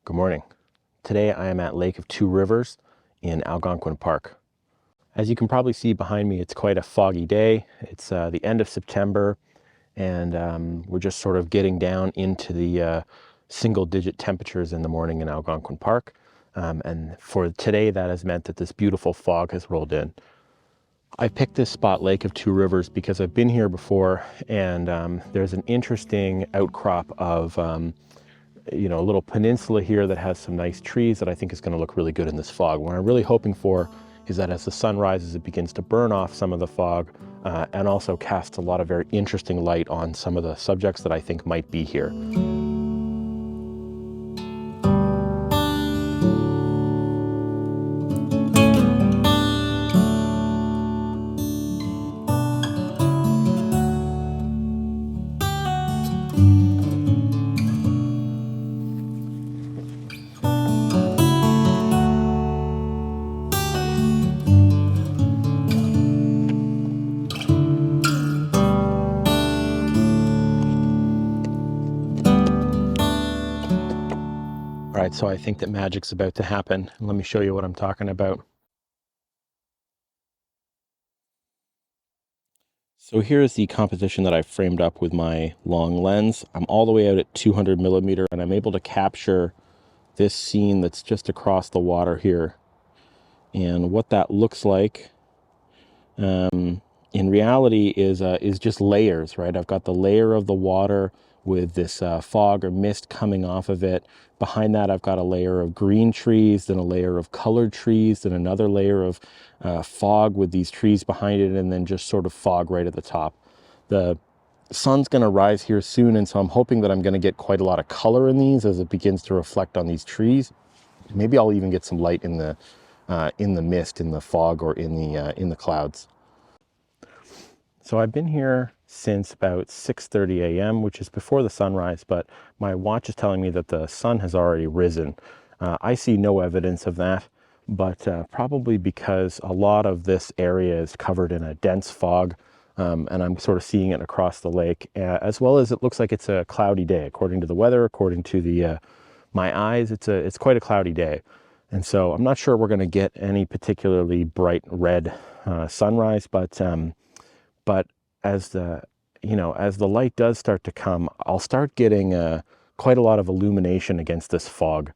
Good morning. Today I am at Lake of Two Rivers in Algonquin Park. As you can probably see behind me, it's quite a foggy day. It's the end of September, and we're just sort of getting down into the single-digit temperatures in the morning in Algonquin Park. And for today, that has meant that this beautiful fog has rolled in. I picked this spot, Lake of Two Rivers, because I've been here before, and there's an interesting outcrop of a little peninsula here that has some nice trees that I think is going to look really good in this fog. What I'm really hoping for is that as the sun rises, it begins to burn off some of the fog and also casts a lot of very interesting light on some of the subjects that I think might be here. All right, so I think that magic's about to happen. Let me show you what I'm talking about. So here's the composition that I framed up with my long lens. I'm all the way out at 200 millimeter, and I'm able to capture this scene that's just across the water here. And what that looks like in reality is just layers, right? I've got the layer of the water with this fog or mist coming off of it. Behind that, I've got a layer of green trees, then a layer of colored trees, then another layer of fog with these trees behind it, and then just sort of fog right at the top. The sun's going to rise here soon, and so I'm hoping that I'm going to get quite a lot of color in these as it begins to reflect on these trees. Maybe I'll even get some light in the mist, in the fog, or in the clouds. So I've been here since about 6:30 a.m., which is before the sunrise, but my watch is telling me that the sun has already risen. I see no evidence of that, but probably because a lot of this area is covered in a dense fog, and I'm sort of seeing it across the lake, as well as it looks like it's a cloudy day. According to the weather, according to my eyes, it's quite a cloudy day. And so I'm not sure we're going to get any particularly bright red sunrise, but as the light does start to come, I'll start getting quite a lot of illumination against this fog,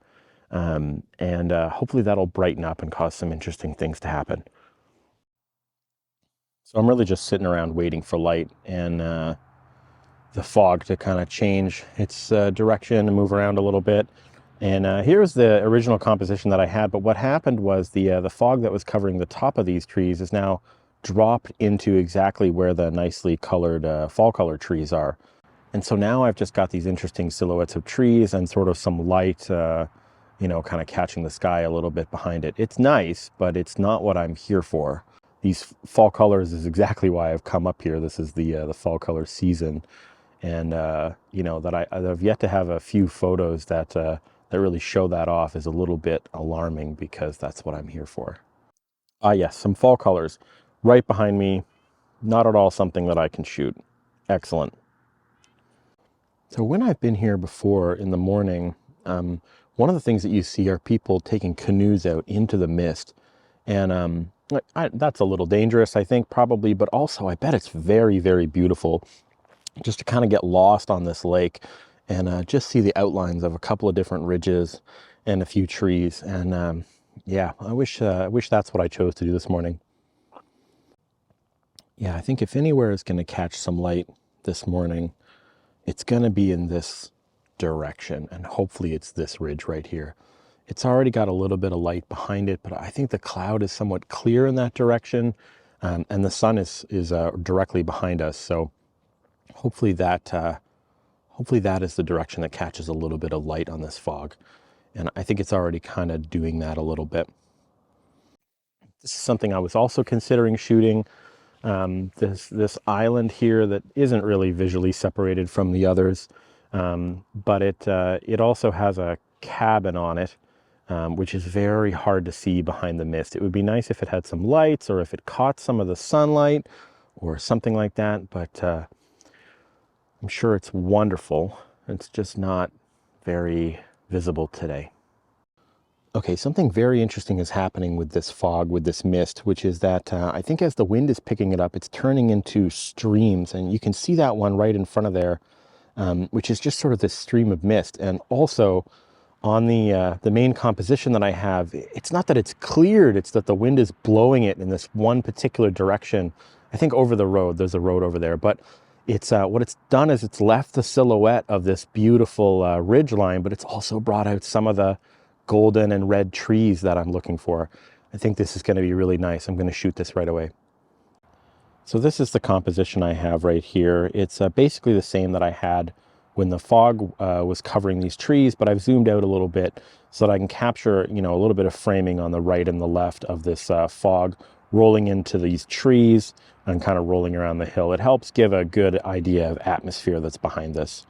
and hopefully that'll brighten up and cause some interesting things to happen. So I'm really just sitting around waiting for light and the fog to kind of change its direction and move around a little bit. And here's the original composition that I had, but what happened was the fog that was covering the top of these trees is now dropped into exactly where the nicely colored fall color trees are. And so now I've just got these interesting silhouettes of trees and sort of some light, kind of catching the sky a little bit behind it. It's nice, but it's not what I'm here for. These fall colors is exactly why I've come up here. This is the fall color season. And, that I've yet to have a few photos that really show that off is a little bit alarming, because that's what I'm here for. Yes, some fall colors right behind me. Not at all something that I can shoot. Excellent. So when I've been here before in the morning, one of the things that you see are people taking canoes out into the mist. And that's a little dangerous, I think, probably, but also I bet it's very, very beautiful just to kind of get lost on this lake and just see the outlines of a couple of different ridges and a few trees. And yeah, I wish that's what I chose to do this morning. Yeah, I think if anywhere is going to catch some light this morning, it's going to be in this direction, and hopefully it's this ridge right here. It's already got a little bit of light behind it, but I think the cloud is somewhat clear in that direction, and the sun is directly behind us. So hopefully that is the direction that catches a little bit of light on this fog. And I think it's already kind of doing that a little bit. This is something I was also considering shooting. This island here that isn't really visually separated from the others, but it also has a cabin on it, which is very hard to see behind the mist. It would be nice if it had some lights, or if it caught some of the sunlight or something like that, but I'm sure it's wonderful. It's just not very visible today. Okay, something very interesting is happening with this fog, with this mist, which is that I think as the wind is picking it up, it's turning into streams. And you can see that one right in front of there, which is just sort of this stream of mist. And also on the main composition that I have, it's not that it's cleared, it's that the wind is blowing it in this one particular direction. I think over the road, there's a road over there, but it's what it's done is it's left the silhouette of this beautiful ridge line, but it's also brought out some of the golden and red trees that I'm looking for. I think this is going to be really nice. I'm going to shoot this right away. So this is the composition I have right here. It's basically the same that I had when the fog was covering these trees, but I've zoomed out a little bit so that I can capture, you know, a little bit of framing on the right and the left of this fog rolling into these trees and kind of rolling around the hill. It helps give a good idea of atmosphere that's behind this.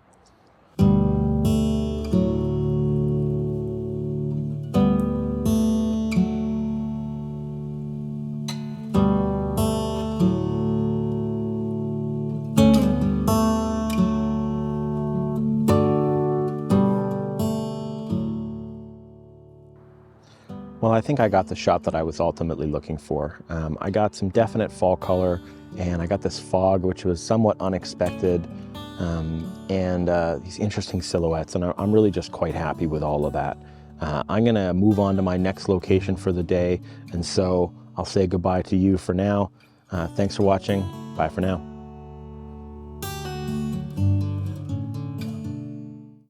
Well, I think I got the shot that I was ultimately looking for. I got some definite fall color, and I got this fog, which was somewhat unexpected, and these interesting silhouettes, and I'm really just quite happy with all of that. I'm gonna move on to my next location for the day, and so I'll say goodbye to you for now. Thanks for watching. Bye for now.